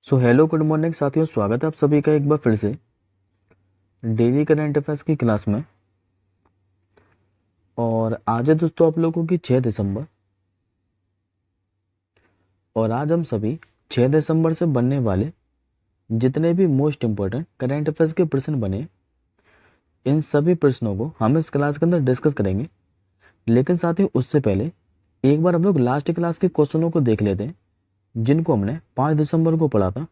So hello good morning साथियों, स्वागत है आप सभी का एक बार फिर से डेली करंट अफेयर्स की क्लास में। और आज है दोस्तों आप लोगों की 6 दिसंबर। और आज हम सभी 6 दिसंबर से बनने वाले जितने भी मोस्ट इम्पोर्टेंट करंट अफेयर्स के प्रश्न बने, इन सभी प्रश्नों को हम इस क्लास के अंदर डिस्कस करेंगे। लेकिन साथियों उससे पहले एक बार हम लोग लास्ट क्लास के क्वेश्चनों को देख लेते हैं, जिनको हमने 5 दिसंबर को पढ़ा था।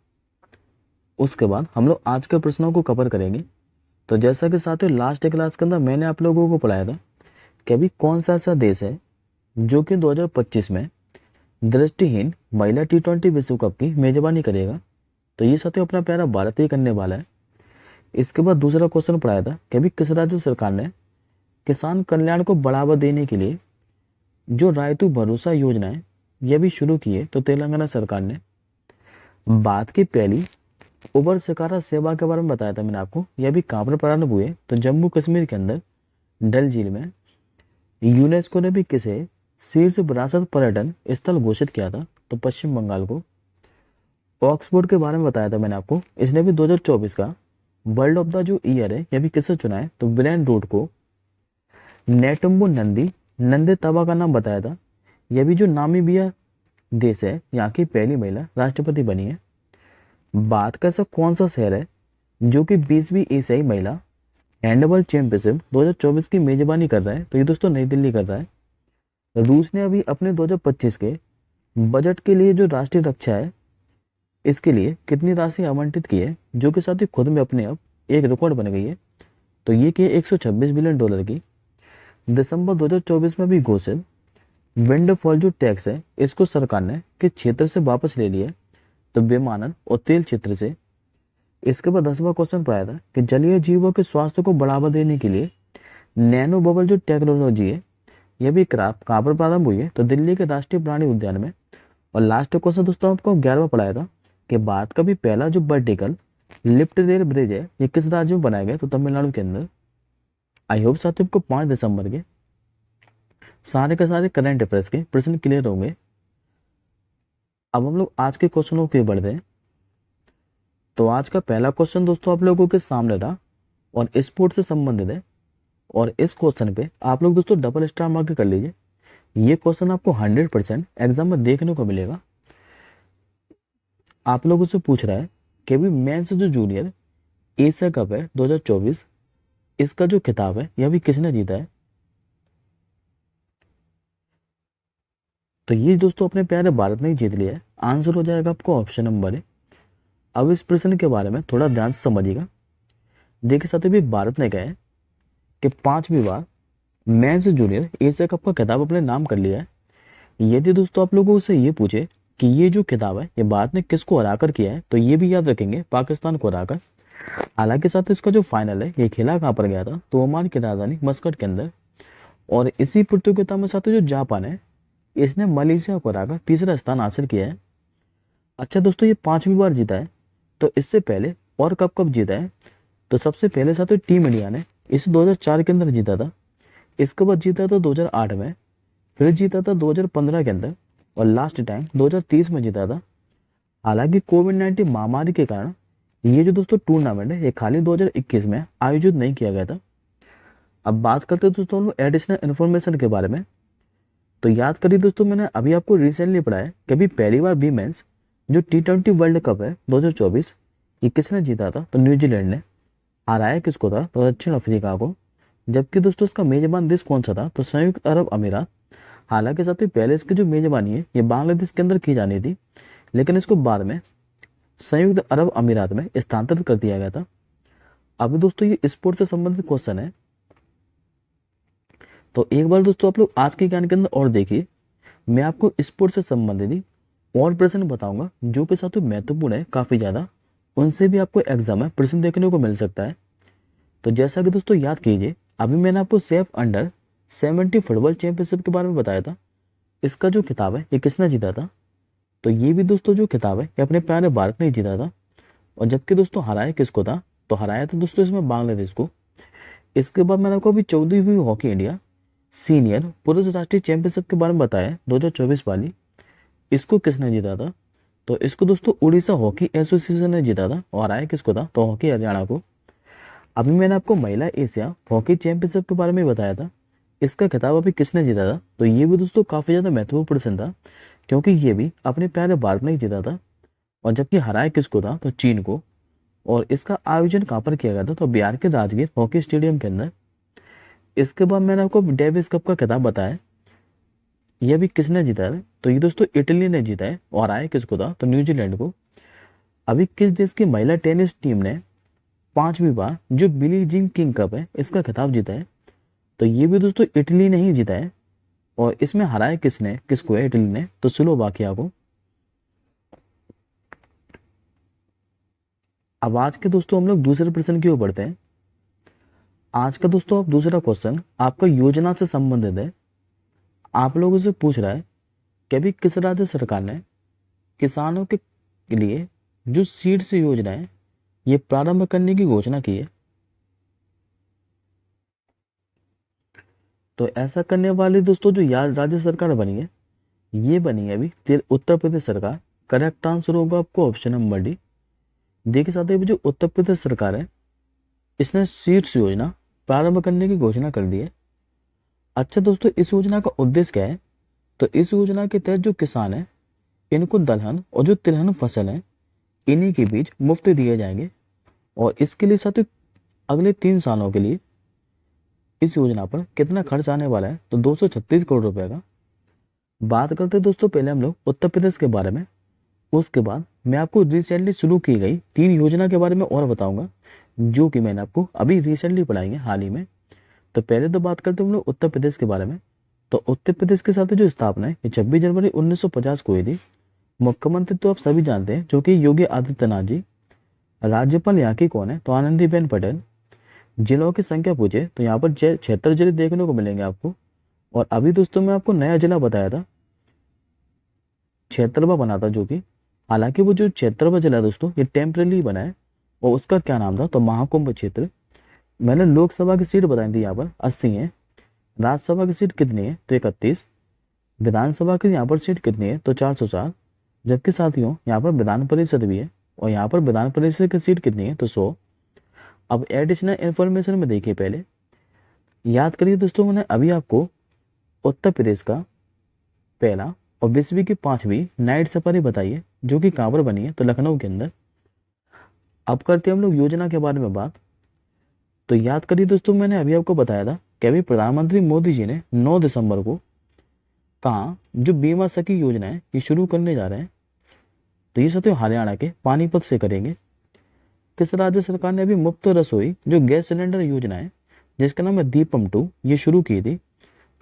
उसके बाद हम लोग आज के प्रश्नों को कवर करेंगे। तो जैसा कि साथियों लास्ट क्लास के अंदर मैंने आप लोगों को पढ़ाया था कि अभी कौन सा ऐसा देश है जो कि 2025 में दृष्टिहीन महिला T20 विश्व कप की मेजबानी करेगा। तो ये साथियों अपना प्यारा भारत ही करने वाला है। इसके बाद दूसरा क्वेश्चन पढ़ाया था कि अभी किस राज्य सरकार ने किसान कल्याण को बढ़ावा देने के लिए जो रायतु भरोसा योजना है यह भी शुरू की है। तो तेलंगाना सरकार ने बात की पहली उबर शिकारा सेवा के बारे में बताया था मैंने आपको। यह भी कहाँ पर प्रारंभ हुए, तो जम्मू कश्मीर के अंदर डल झील में। यूनेस्को ने भी किसे शीर्ष विरासत पर्यटन स्थल घोषित किया था, तो पश्चिम बंगाल को। ऑक्सफोर्ड के बारे में बताया था मैंने आपको, इसने भी 2024 का वर्ल्ड ऑफ द जो ईयर है यह भी किससे चुना है, तो ब्रेन रूट को। नेटुम्बू नंदी नंदे तवा का नाम बताया था, यह भी जो नामीबिया देश है यहाँ की पहली महिला राष्ट्रपति बनी है। बात का ऐसा कौन सा शहर है जो कि 20वीं एशियाई महिला हैंडबॉल चैंपियनशिप 2024 की मेजबानी कर रहा है, तो ये दोस्तों नई दिल्ली कर रहा है। रूस ने अभी अपने 2025 के बजट के लिए जो राष्ट्रीय रक्षा है इसके लिए कितनी राशि आवंटित की है, जो कि साथ ही खुद में अपने आप एक रिकॉर्ड बन गई है। तो ये की 126 बिलियन डॉलर की। दिसंबर 2024 में भी घोषित विंडफॉल जो टैक्स है इसको सरकार ने किस क्षेत्र से वापस ले लिया है, तो विमानन और तेल क्षेत्र से। इसके बाद 10वां क्वेश्चन पढ़ाया था कि जलीय जीवों के स्वास्थ्य को बढ़ावा देने के लिए नैनो बबल जो टेक्नोलॉजी है यह भी कहाँ पर प्रारंभ हुई है, तो दिल्ली के राष्ट्रीय प्राणी उद्यान में। और लास्ट क्वेश्चन दोस्तों आपको 11वां पढ़ाया था कि भारत का भी पहला जो वर्टिकल लिफ्ट रेल ब्रिज है ये किस राज्य में बनाया गया, तो तमिलनाडु के अंदर। आई होप साथियों आपको 5 दिसंबर के सारे के सारे करंट अफेयर्स के प्रश्न क्लियर होंगे। अब हम लोग आज के क्वेश्चनों के बढ़ते हैं। तो आज का पहला क्वेश्चन दोस्तों आप लोगों के सामने रहा और स्पोर्ट्स से संबंधित है। और इस क्वेश्चन पे आप लोग दोस्तों डबल स्टार मार्क कर लीजिए। ये क्वेश्चन आपको 100% एग्जाम में देखने को मिलेगा। आप लोगों से पूछ रहा है कि भी मेंस जो जूनियर एशिया कप है 2024 इसका जो खिताब है यह भी किसने जीता है, तो ये दोस्तों अपने प्यारे भारत ने ही जीत लिया है। आंसर हो जाएगा आपको ऑप्शन नंबर है। अब इस प्रश्न के बारे में थोड़ा ध्यान से समझिएगा। देखिए साथियों भी भारत ने कहा है कि 5वीं बार मेंस जूनियर एशिया कप का खिताब अपने नाम कर लिया है। यदि दोस्तों आप लोगों से ये पूछे कि ये जो खिताब है ये भारत ने किसको हराकर किया है, तो ये भी याद रखेंगे पाकिस्तान को हराकर। हालांकि साथ इसका जो फाइनल है ये खेला कहाँ पर गया था, तो ओमान की राजधानी मस्कट के अंदर। और इसी प्रतियोगिता में साथ जो जापान है इसने मलेशिया को हराकर तीसरा स्थान हासिल किया है। अच्छा दोस्तों ये 5वीं बार जीता है, तो इससे पहले और कब कब जीता है, तो सबसे पहले साथ टीम इंडिया ने इसे 2004 के अंदर जीता था। इसके बाद जीता था 2008 में, फिर जीता था 2015 के अंदर और लास्ट टाइम 2030 में जीता था। हालांकि कोविड-19 महामारी के कारण ये जो दोस्तों टूर्नामेंट है ये खाली 2021 में आयोजित नहीं किया गया था। अब बात करते हैं दोस्तों हम एडिशनल इन्फॉर्मेशन के बारे में। तो याद करिए दोस्तों मैंने अभी आपको रिसेंटली पढ़ा है कि अभी पहली बार वीमेंस जो T20 वर्ल्ड कप है 2024 ये किसने जीता था, तो न्यूजीलैंड ने। हराया किसको था, तो दक्षिण अफ्रीका को। जबकि दोस्तों इसका मेजबान देश कौन सा था, तो संयुक्त अरब अमीरात। हालांकि साथ ही पहले इसकी जो मेजबानी है ये बांग्लादेश के अंदर की जानी थी, लेकिन इसको बाद में संयुक्त अरब अमीरात में स्थानांतरित कर दिया गया था। अभी दोस्तों ये स्पोर्ट्स से संबंधित क्वेश्चन है, तो एक बार दोस्तों आप लोग आज के ज्ञान के अंदर और देखिए। मैं आपको स्पोर्ट्स से संबंधित और प्रश्न बताऊंगा जो कि साथियों महत्वपूर्ण है काफ़ी ज़्यादा, उनसे भी आपको एग्जाम में प्रश्न देखने को मिल सकता है। तो जैसा कि दोस्तों याद कीजिए अभी मैंने आपको सेफ अंडर 70 फुटबॉल चैंपियनशिप के बारे में बताया था। इसका जो खिताब है ये किसने जीता था, तो ये भी दोस्तों जो खिताब है ये अपने प्यारे भारत ने जीता था। और जबकि दोस्तों हराया किसको था, तो हराया था दोस्तों इसमें बांग्लादेश को। इसके बाद मैंने आपको अभी 14वीं हॉकी इंडिया सीनियर पुरुष राष्ट्रीय चैंपियनशिप के बारे में बताया 2024 वाली। इसको किसने जीता था, तो इसको दोस्तों उड़ीसा हॉकी एसोसिएशन ने जीता था और आया किसको था, तो हॉकी हरियाणा को। अभी मैंने आपको महिला एशिया हॉकी चैंपियनशिप के बारे में बताया था, इसका खिताब अभी किसने जीता था, तो ये भी दोस्तों काफ़ी ज़्यादा महत्वपूर्ण प्रश्न था, क्योंकि ये भी अपने प्यारे भारत ने ही जीता था। और जबकि हराया किसको था, तो चीन को। और इसका आयोजन कहाँ पर किया गया था, तो बिहार के राजगीर हॉकी स्टेडियम के अंदर। इसके बाद मैंने आपको डेविस कप का खिताब बताया, यह भी किसने जीता है, तो ये दोस्तों इटली ने जीता है और आया किसको था, तो न्यूजीलैंड को। अभी किस देश की महिला टेनिस टीम ने 5वीं बार जो बिली जीन किंग कप है इसका खिताब जीता है, तो ये भी दोस्तों इटली ने ही जीता है। और इसमें हराया किसने किसको है, इटली ने, तो स्लोवाकिया को। अब आज के दोस्तों हम लोग दूसरे प्रश्न की ओर बढ़ते हैं। आज का दोस्तों अब दूसरा क्वेश्चन आपका योजना से संबंधित है। आप लोगों से पूछ रहा है कि अभी किस राज्य सरकार ने किसानों के लिए जो सीड्स योजना है ये प्रारंभ करने की घोषणा की है। तो ऐसा करने वाली दोस्तों जो राज्य सरकार बनी है, ये बनी है अभी उत्तर प्रदेश सरकार। करेक्ट आंसर होगा आपको ऑप्शन नंबर डी। देखिए साथियों, जो उत्तर प्रदेश सरकार है इसने सीड्स योजना प्रारंभ करने की घोषणा कर दी है। अच्छा दोस्तों, इस योजना का उद्देश्य क्या है, तो इस योजना के तहत जो किसान है इनको दलहन और जो तिलहन फसल है इन्हीं के बीज मुफ्त दिए जाएंगे। और इसके लिए साथियों अगले 3 सालों के लिए इस योजना पर कितना खर्च आने वाला है, तो 236 करोड़ रुपए का। बात करते हैं दोस्तों पहले हम लोग उत्तर प्रदेश के बारे में, उसके बाद मैं आपको रिसेंटली शुरू की गई 3 योजना के बारे में और बताऊंगा जो कि मैंने आपको अभी रिसेंटली पढ़ाई है हाल ही में। तो पहले तो बात करते हैं हम लोग उत्तर प्रदेश के बारे में। तो उत्तर प्रदेश के साथ जो स्थापना है ये 26 जनवरी 1950 को हुई थी। मुख्यमंत्री तो आप सभी जानते हैं जो कि योगी आदित्यनाथ जी। राज्यपाल यहाँ की कौन है, तो आनंदीबेन पटेल। जिलों की संख्या पूछे तो यहाँ पर 76 जिले देखने को मिलेंगे आपको। और अभी दोस्तों मैं आपको नया जिला बताया था, 76वां बना था, जो कि हालांकि वो जो 76वां जिला दोस्तों ये टेम्परेली बना है। और उसका क्या नाम था, तो महाकुंभ क्षेत्र। मैंने लोकसभा की सीट बताई थी यहाँ पर 80 है। राज्यसभा की सीट कितनी है, तो 31। विधानसभा की यहाँ पर सीट कितनी है, तो 404। जबकि साथियों यहाँ पर विधान परिषद भी है और यहाँ पर विधान परिषद की सीट कितनी है, तो 100। अब एडिशनल इन्फॉर्मेशन में देखिए, पहले याद करिए दोस्तों, मैंने अभी आपको उत्तर प्रदेश का पहला और विश्व की 5वीं नाइट सफारी बताई है जो कि कहाँ पर बनी है, तो लखनऊ के अंदर। अब करते हैं हम लोग योजना के बारे में बात। तो याद करिए दोस्तों, मैंने अभी आपको बताया था कि अभी प्रधानमंत्री मोदी जी ने 9 दिसंबर को कहा जो बीमा सखी योजना है ये शुरू करने जा रहे हैं। तो ये साथियों हरियाणा के पानीपत से करेंगे। किस राज्य सरकार ने अभी मुफ्त रसोई जो गैस सिलेंडर योजना है जिसका नाम है दीपम 2 ये शुरू की थी,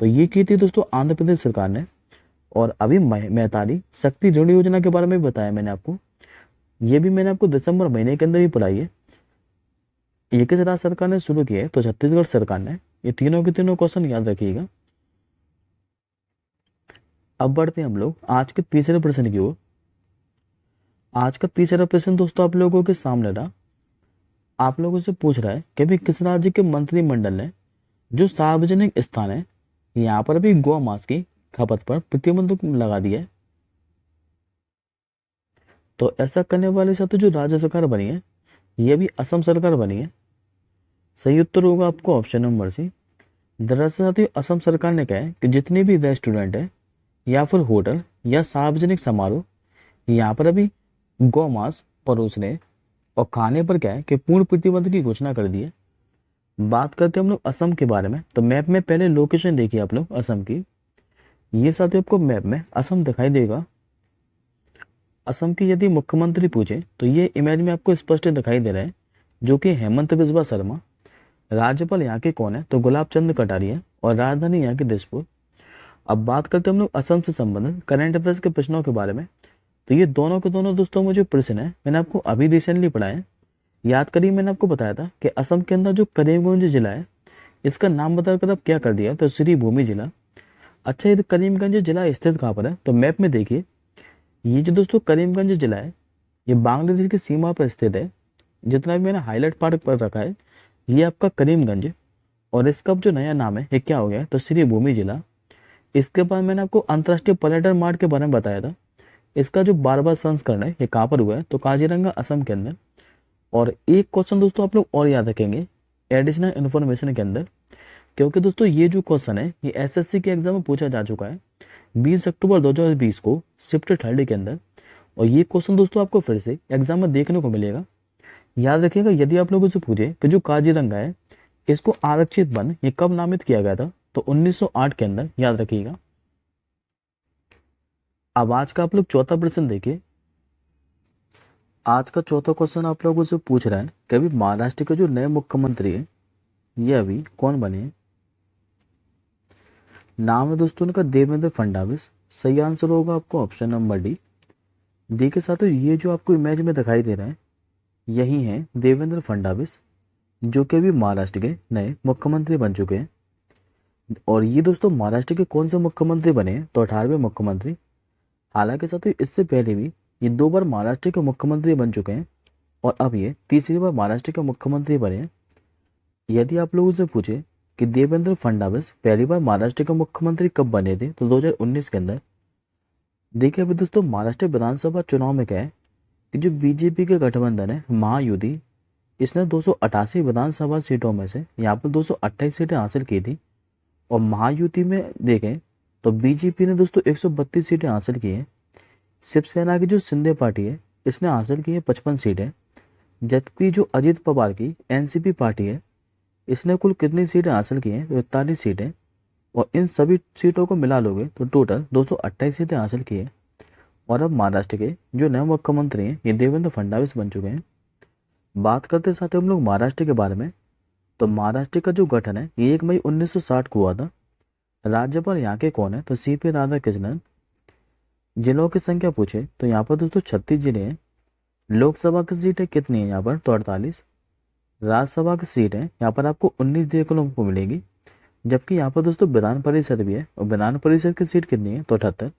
तो ये की थी दोस्तों आंध्र प्रदेश सरकार ने। और अभी मैतारी शक्ति ऋण योजना के बारे में बताया मैंने आपको, ये भी मैंने आपको दिसंबर महीने के अंदर ही पढ़ाई है। ये किस राज्य सरकार ने शुरू किया है, तो छत्तीसगढ़ सरकार ने। ये तीनों के तीनों क्वेश्चन याद रखिएगा। अब बढ़ते हैं हम लोग आज के तीसरे प्रश्न की ओर। आज का तीसरा प्रश्न दोस्तों आप लोगों के सामने रहा। आप लोगों से पूछ रहा है कि अभी किस राज्य के मंत्रिमंडल ने जो सार्वजनिक स्थान है यहाँ पर अभी गौ मांस की खपत पर प्रतिबंध लगा दिया है। तो ऐसा करने वाले साथ जो राज्य सरकार बनी है यह भी असम सरकार बनी है। सही उत्तर होगा आपको ऑप्शन नंबर सी। दरअसल साथियों असम सरकार ने कहा है कि जितने भी रेस्टोरेंट है या फिर होटल या सार्वजनिक समारोह यहाँ पर अभी गौ मांस परोसने और खाने पर क्या है कि पूर्ण प्रतिबंध की घोषणा कर दी है। बात करते हैं हम लोग असम के बारे में। तो मैप में पहले लोकेशन देखिए आप लोग असम की। ये साथियों आपको मैप में असम दिखाई देगा। असम की यदि मुख्यमंत्री पूछे तो ये इमेज में आपको स्पष्ट दिखाई दे रहा है जो कि हेमंत बिस्वा शर्मा। राज्यपाल यहाँ के कौन है, तो गुलाब चंद कटारिया। और राजधानी यहाँ की दिसपुर। अब बात करते हैं हम लोग असम से संबंधित करंट अफेयर्स के प्रश्नों के बारे में। तो ये दोनों के दोनों दोस्तों मुझे प्रश्न है मैंने आपको अभी रिसेंटली पढ़ा है। याद करिए मैंने आपको बताया था कि असम के अंदर जो करीमगंज जिला है इसका नाम बताकर अब क्या कर दिया, तो श्री भूमि जिला। अच्छा, ये करीमगंज जिला स्थित कहाँ पर है, तो मैप में देखिए ये जो दोस्तों करीमगंज जिला है ये बांग्लादेश की सीमा पर स्थित है। जितना भी मैंने हाईलाइट पार्ट पर रखा है ये आपका करीमगंज। और इसका जो नया नाम है ये क्या हो गया, तो श्री भूमि जिला। इसके बाद मैंने आपको अंतर्राष्ट्रीय पर्यटन मार्ग के बारे में बताया था इसका जो 12वां संस्करण है ये कहाँ पर हुआ है, तो काजीरंगा असम के अंदर। और एक क्वेश्चन दोस्तों आप लोग और याद रखेंगे एडिशनल इन्फॉर्मेशन के अंदर, क्योंकि दोस्तों ये जो क्वेश्चन है ये एसएससी के एग्जाम में पूछा जा चुका है 20 अक्टूबर 2020 को शिफ्ट थर्ड के अंदर। और ये क्वेश्चन दोस्तों आपको फिर से एग्जाम में देखने को मिलेगा। याद रखिएगा यदि आप लोगों से पूछे कि जो काजीरंगा है इसको आरक्षित वन ये कब नामित किया गया था, तो 1908 के अंदर, याद रखिएगा। अब आज का आप लोग चौथा प्रश्न देखिए। आज का चौथा क्वेश्चन आप लोगों से पूछ रहा है कि अभी महाराष्ट्र के जो नए मुख्यमंत्री है ये अभी कौन बने हैं। नाम है दोस्तों उनका देवेंद्र फडणवीस। सही आंसर होगा आपको ऑप्शन नंबर डी। देखिए साथियों ये जो आपको इमेज में दिखाई दे रहा है यही है देवेंद्र फडणवीस, जो कि अभी महाराष्ट्र के नए मुख्यमंत्री बन चुके हैं। और ये दोस्तों महाराष्ट्र के कौन से मुख्यमंत्री बने हैं, तो 18वें मुख्यमंत्री। हालांकि साथियों इससे पहले भी ये 2 बार महाराष्ट्र के मुख्यमंत्री बन चुके हैं और अब ये तीसरी बार महाराष्ट्र के मुख्यमंत्री बने हैं। यदि आप लोगों से पूछे कि देवेंद्र फडणवीस पहली बार महाराष्ट्र के मुख्यमंत्री कब बने थे, तो 2019 के अंदर। देखिए अभी दोस्तों महाराष्ट्र विधानसभा चुनाव में क्या है कि जो बीजेपी के गठबंधन है महायुति, इसने 288 विधानसभा सीटों में से यहाँ पर 228 सीटें हासिल की थी। और महायुति में देखें तो बीजेपी ने दोस्तों 132 सीटें हासिल की हैं। शिवसेना की जो शिंदे पार्टी है इसने हासिल की है 55 सीटें। जबकि जो अजित पवार की एनसीपी पार्टी है इसने कुल कितनी सीटें हासिल की हैं, तो 41 सीटें। और इन सभी सीटों को मिला लोगे तो टोटल 228 सीटें हासिल की है। और अब महाराष्ट्र के जो नए मुख्यमंत्री हैं ये देवेंद्र फडणवीस बन चुके हैं। बात करते साथ हम लोग महाराष्ट्र के बारे में, तो महाराष्ट्र का जो गठन है ये 1 मई 1960 को हुआ था। राज्यपाल यहाँ के कौन है, तो सीपी राधाकृष्णन। जिलों की संख्या पूछे तो यहाँ पर दोस्तों 36 जिले हैं। लोकसभा की सीटें कितनी है यहाँ पर, तो 48। राज्यसभा की सीट है यहाँ पर आपको 19 देखने को मिलेगी। जबकि यहाँ पर दोस्तों विधान परिषद भी है और विधान परिषद की सीट कितनी है, तो 78।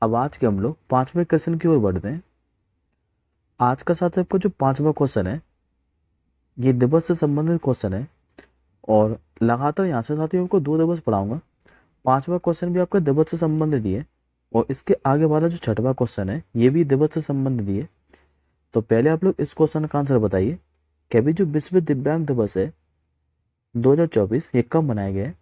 अब आज के हम लोग 5वें क्वेश्चन की ओर बढ़ते हैं। आज का साथ आपको जो 5वां क्वेश्चन है ये दिवस से संबंधित क्वेश्चन है और लगातार यहाँ से साथियों आपको 2 दिवस पढ़ाऊंगा। 5वां क्वेश्चन भी आपका दिवस से संबंधित ही है और इसके आगे वाला जो 6वां क्वेश्चन है ये भी दिवस से संबंधित ही है। तो पहले आप लोग इस क्वेश्चन का आंसर बताइए कि अभी जो विश्व दिव्यांग दिवस है 2024 ये कब मनाया गया है।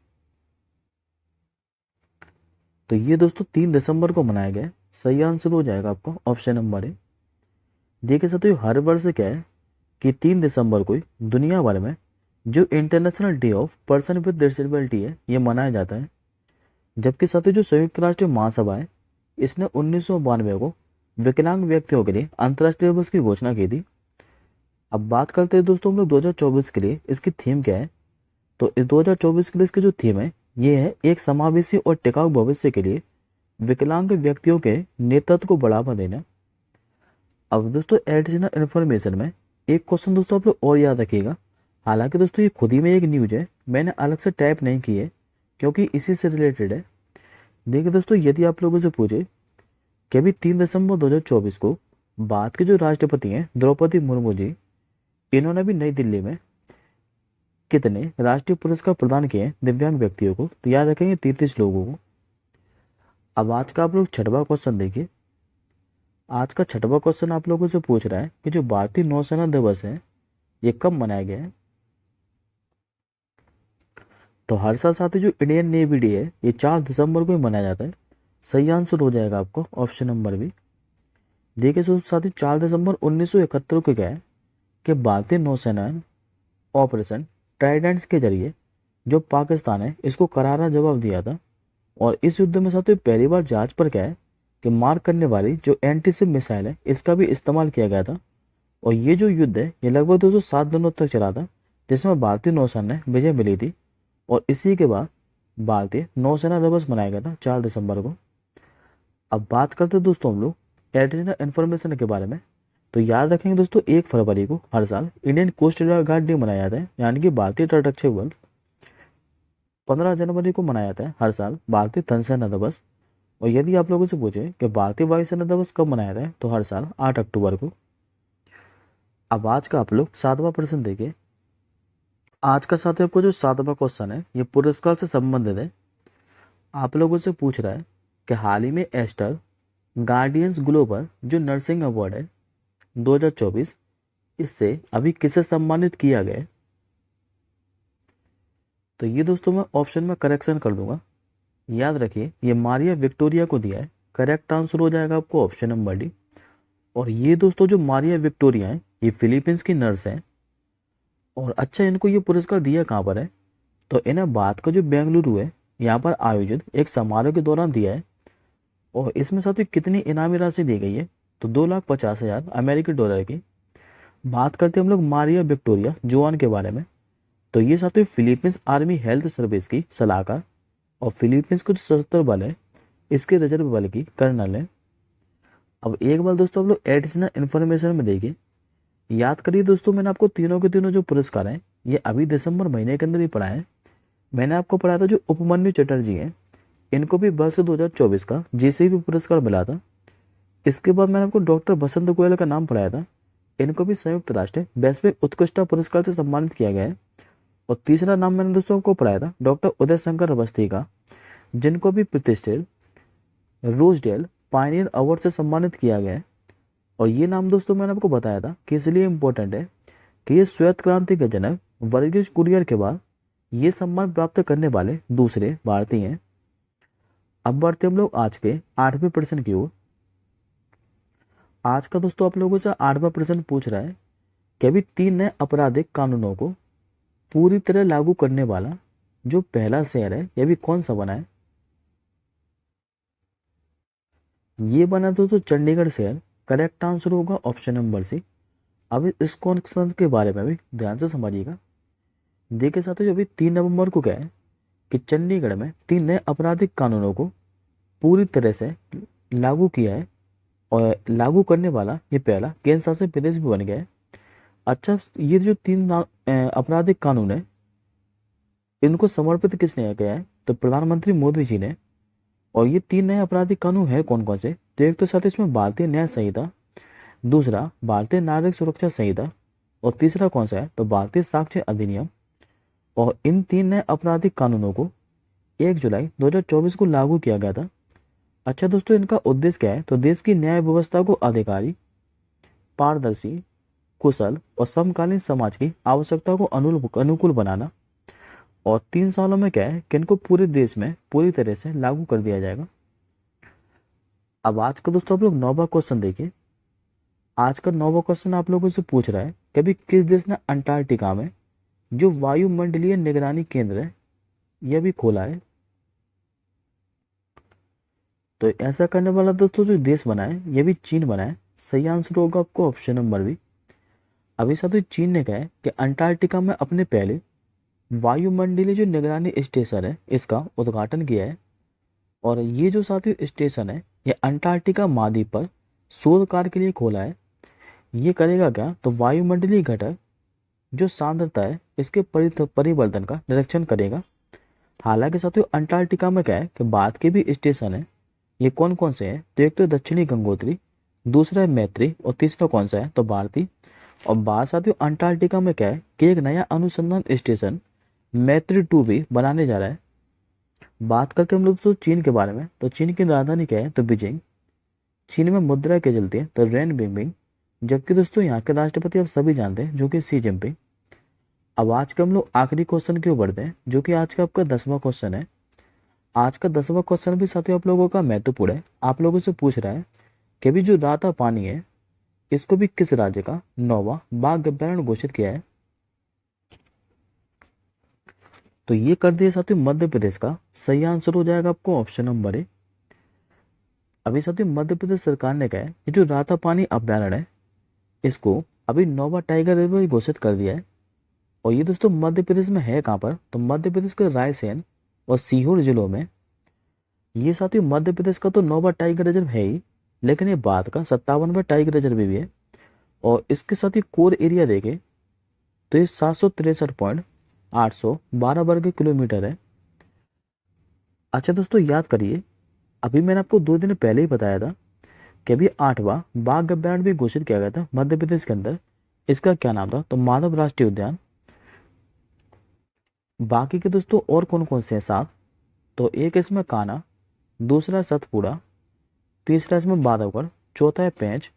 तो ये दोस्तों 3 दिसंबर को मनाया गया है। सही आंसर हो जाएगा आपका ऑप्शन नंबर ए। देखिए साथियों हर वर्ष क्या है कि 3 दिसंबर को दुनिया भर में जो international day of person with disability है ये मनाया जाता है। जबकि साथियों जो संयुक्त राष्ट्र महासभा है इसने 1992 को विकलांग व्यक्तियों के लिए अंतर्राष्ट्रीय दिवस की घोषणा की थी। अब बात करते हैं दोस्तों हम लोग 2024 के लिए इसकी थीम क्या है। तो इस 2024 के लिए इसकी जो थीम है ये है एक समावेशी और टिकाऊ भविष्य के लिए विकलांग व्यक्तियों के नेतृत्व को बढ़ावा देना। अब दोस्तों एडिशनल इन्फॉर्मेशन में एक क्वेश्चन दोस्तों आप लोग और याद रखिएगा। हालांकि दोस्तों ये खुद ही में एक न्यूज है, मैंने अलग से टाइप नहीं की है क्योंकि इसी से रिलेटेड है। देखिए दोस्तों यदि आप लोगों से पूछे कि अभी 3 दिसंबर 2024 को भारत के जो राष्ट्रपति हैं द्रौपदी मुर्मू जी, इन्होंने भी नई दिल्ली में कितने राष्ट्रीय पुरस्कार प्रदान किए हैं दिव्यांग व्यक्तियों को, तो याद रखेंगे 33 लोगों को। अब आज का आप लोग 6वां क्वेश्चन देखिए। आज का 6वां क्वेश्चन आप लोगों से पूछ रहा है कि जो भारतीय नौसेना दिवस है ये कब मनाया गया है। तो हर साल साथ ही जो इंडियन नेवी डे है ये 4 दिसंबर को ही मनाया जाता है। सही आंसर हो जाएगा आपको ऑप्शन नंबर बी। देखिए साथ ही 4 दिसंबर 1971 को क्या है कि भारतीय नौसेना ऑपरेशन ट्राइडेंट के जरिए जो पाकिस्तान है इसको करारा जवाब दिया था। और इस युद्ध में साथ ही पहली बार जहाज पर क्या है कि मार करने वाली जो एंटी शिप मिसाइल है इसका भी इस्तेमाल किया गया था। और ये जो युद्ध है ये लगभग 207 दिनों तक चला था, जिसमें भारतीय नौसेना ने विजय मिली थी। और इसी के बाद भारतीय नौसेना दिवस मनाया गया था 4 दिसंबर को। अब बात करते हैं दोस्तों हम लोग एडिशनल इन्फॉर्मेशन के बारे में। तो याद रखेंगे दोस्तों 1 फरवरी को हर साल इंडियन कोस्ट गार्ड डे मनाया जाता है, यानी कि भारतीय तटरक्षक बल। 15 जनवरी को मनाया जाता है हर साल भारतीय थल सेना दिवस। और यदि आप लोगों से पूछे कि भारतीय वायुसेना दिवस कब मनाया जाता है, तो हर साल 8 अक्टूबर को। अब आज का आप लोग 7वां प्रश्न देखिए। आज का साथ आपको जो 7वां क्वेश्चन है ये पुरस्कार से संबंधित है। आप लोगों से पूछ रहा है कि हाल ही में एस्टर गार्डियंस ग्लोबल जो नर्सिंग अवार्ड है 2024, इससे अभी किसे सम्मानित किया गया है? तो ये दोस्तों मैं ऑप्शन में करेक्शन कर दूंगा। याद रखिए ये मारिया विक्टोरिया को दिया है। करेक्ट आंसर हो जाएगा आपको ऑप्शन नंबर डी। और ये दोस्तों जो मारिया विक्टोरिया है ये फिलीपींस की नर्स है। और अच्छा, इनको ये पुरस्कार दिया कहाँ पर है? तो इन्हें बात का जो बेंगलुरु है यहाँ पर आयोजित एक समारोह के दौरान दिया है। और इसमें साथ ही कितनी इनामी राशि दी गई है? तो 2,50,000 अमेरिकी डॉलर की। बात करते हैं हम लोग मारिया विक्टोरिया जोआन के बारे में। तो ये साथ ही फिलीपींस आर्मी हेल्थ सर्विस की सलाहकार और फिलीपींस के जो सशस्त्र बल है इसके रिजर्व बल की कर्नल है। अब एक बार दोस्तों आप लोग एडिशनल इन्फॉर्मेशन में देखिए। याद करिए दोस्तों, मैंने आपको तीनों के तीनों जो पुरस्कार हैं ये अभी दिसंबर महीने के अंदर ही पढ़ाए हैं। मैंने आपको पढ़ाया था जो उपमन्यु चटर्जी हैं, इनको भी वर्ष 2024 का जीसीबी पुरस्कार मिला था। इसके बाद मैंने आपको डॉक्टर बसंत गोयल का नाम पढ़ाया था, इनको भी संयुक्त राष्ट्र वैश्विक उत्कृष्टता पुरस्कार से सम्मानित किया गया है। और तीसरा नाम मैंने दोस्तों आपको पढ़ाया था डॉक्टर उदय शंकर अवस्थी का, जिनको भी प्रतिष्ठित रोजडेल पायनियर अवार्ड से सम्मानित किया गया है। और ये नाम दोस्तों मैंने आपको बताया था कि इसलिए इम्पोर्टेंट है कि ये श्वेत क्रांति के जनक वर्गीज कुरियन के बाद ये सम्मान प्राप्त करने वाले दूसरे भारतीय हैं। अब बढ़ते हम लोग आज के 8वें प्रश्न की ओर। आज का दोस्तों आप लोगों से 8वां प्रश्न पूछ रहा है कि अभी 3 नए आपराधिक कानूनों को पूरी तरह लागू करने वाला जो पहला शहर है यह भी कौन सा बना है? ये बना दोस्तों चंडीगढ़ शहर। करेक्ट आंसर होगा ऑप्शन नंबर सी। अब इस कॉन्सेप्ट के बारे में भी ध्यान से समझिएगा। देखिए साथियों, अभी 3 नवंबर को क्या है कि चंडीगढ़ में 3 नए आपराधिक कानूनों को पूरी तरह से लागू किया है। और लागू करने वाला ये पहला केंद्र शासित प्रदेश भी बन गया है। अच्छा, ये जो 3 आपराधिक कानून है इनको समर्पित किसने किया है? तो प्रधानमंत्री मोदी जी ने। और ये 3 नए आपराधिक कानून है कौन कौन से? तो एक तो साथ इसमें भारतीय न्याय संहिता, दूसरा भारतीय नागरिक सुरक्षा संहिता, और तीसरा कौन सा है? तो भारतीय साक्ष्य अधिनियम। और इन 3 नए आपराधिक कानूनों को 1 जुलाई 2024 को लागू किया गया था। अच्छा दोस्तों, इनका उद्देश्य क्या है? तो देश की न्याय व्यवस्था को अधिकारी, पारदर्शी, कुशल और समकालीन समाज की आवश्यकताओं को अनुकूल बनाना। और 3 सालों में क्या है कि इनको पूरे देश में पूरी तरह से लागू कर दिया जाएगा। अब आज का दोस्तों आप लोग 9वां क्वेश्चन देखिए। आज का 9वां क्वेश्चन आप लोगों से पूछ रहा है कि अभी किस देश ने अंटार्कटिका में जो वायुमंडलीय निगरानी केंद्र है यह भी खोला है? तो ऐसा करने वाला दोस्तों जो देश बना है यह भी चीन बना है। सही आंसर होगा आपको ऑप्शन नंबर बी। अभी साथियों चीन ने कहा है कि अंटार्कटिका में अपने पहले वायुमंडलीय जो निगरानी स्टेशन है इसका उद्घाटन किया है। और ये जो साथियों स्टेशन है ये अंटार्कटिका महाद्वीप पर शोध कार्य के लिए खोला है। ये करेगा क्या? तो वायुमंडलीय घटक जो सांद्रता है इसके परिवर्तन का निरीक्षण करेगा। हालांकि साथियों अंटार्कटिका में क्या है कि बाद के भी स्टेशन है। ये कौन कौन से हैं? तो एक तो दक्षिणी गंगोत्री, दूसरा है मैत्री, और तीसरा कौन सा है? तो भारती। और बाद साथियों अंटार्कटिका में क्या है कि एक नया अनुसंधान स्टेशन मैत्री 2 भी बनाने जा रहा है। बात करते हैं हम लोग दोस्तों चीन के बारे में। तो चीन की राजधानी क्या है? तो बीजिंग। चीन में मुद्रा क्या चलती है? तो रेन बिंगबिंग। जबकि दोस्तों यहाँ के राष्ट्रपति आप सभी जानते हैं जो कि शी जिनपिंग। अब आज का हम लोग आखिरी क्वेश्चन क्यों बढ़ते हैं जो कि आज का आपका 10वां क्वेश्चन है। आज का 10वां क्वेश्चन भी साथियों आप लोगों का महत्वपूर्ण है। आप लोगों से पूछ रहा है कि अभी जो राता पानी है इसको भी किस राज्य का 9वां बाघ अभ्यारण्य घोषित किया है? तो ये कर दिया साथियों मध्य प्रदेश का। सही आंसर हो जाएगा आपको ऑप्शन नंबर ए। अभी साथियों मध्य प्रदेश सरकार ने कहा है कि जो राता पानी अभ्यारण्य है इसको अभी 9वां टाइगर रिजर्व घोषित कर दिया है। और ये दोस्तों मध्य प्रदेश में है कहाँ पर? तो मध्य प्रदेश के रायसेन और सीहोर जिलों में। ये साथियों मध्य प्रदेश का तो 9वां टाइगर रिजर्व है ही, लेकिन ये बाद का 57वां टाइगर रिजर्व भी है। और इसके साथ ही कोर एरिया देखे तो ये 763.812 वर्ग किलोमीटर है। अच्छा दोस्तों याद करिए, अभी मैंने आपको 2 दिन पहले ही बताया था कि अभी 8वां बाघ अभ्यारण्य भी घोषित किया गया था मध्य प्रदेश के अंदर। इसका क्या नाम था? तो माधव राष्ट्रीय उद्यान। बाकी के दोस्तों और कौन कौन से हैं 7? तो एक इसमें कान्हा, दूसरा सतपुड़ा, तीसरा इसमें बांधवगढ़, चौथा है पेंच,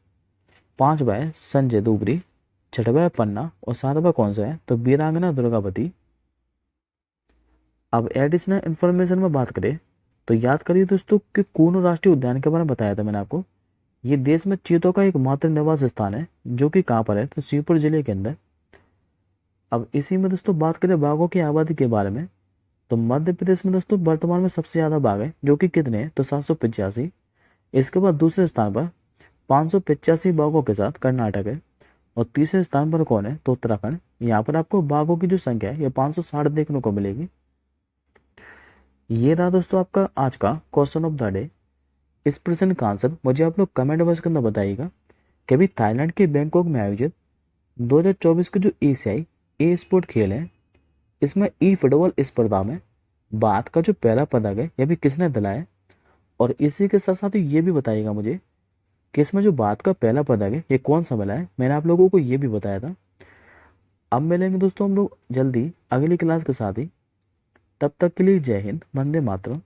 पांचवा है संजय दुबरी, छठवा है पन्ना और सातवां कौन सा है तो वीरांगना दुर्गावती। अब एडिशनल इन्फॉर्मेशन में बात करें तो याद करिए दोस्तों कि कूनो राष्ट्रीय उद्यान के बारे में बताया था मैंने आपको। ये देश में चीतों का एक मात्र निवास स्थान है जो कि कहाँ पर है तो शिवपुरी जिले के अंदर। अब इसी में दोस्तों बात करें बाघों की आबादी के बारे में तो मध्य प्रदेश में दोस्तों वर्तमान में सबसे ज़्यादा बाघ है जो कि कितने हैं तो 785। इसके बाद दूसरे स्थान पर 585 बाघों के साथ कर्नाटक है और तीसरे स्थान पर कौन है तो उत्तराखंड। यहाँ पर आपको बाघों की जो संख्या है ये 560 देखने को मिलेगी। ये रहा दोस्तों आपका आज का क्वेश्चन ऑफ द डे। इस प्रश्न का आंसर मुझे आप लोग कमेंट बॉक्स के अंदर बताइएगा कि अभी थाईलैंड के बैंकॉक में आयोजित 2024 के जो एशियाई ए स्पोर्ट खेल है इसमें ई फुटबॉल स्पर्धा में भारत का जो पहला पदक है यह भी किसने दिलाया। और इसी के साथ साथ ये भी बताइएगा मुझे कि इसमें जो भारत का पहला पदक है ये कौन सा मिला है। मैंने आप लोगों को ये भी बताया था। अब मिलेंगे दोस्तों हम लोग जल्दी अगली क्लास के साथ ही। तब तक के लिए जय हिंद, वंदे मातरम।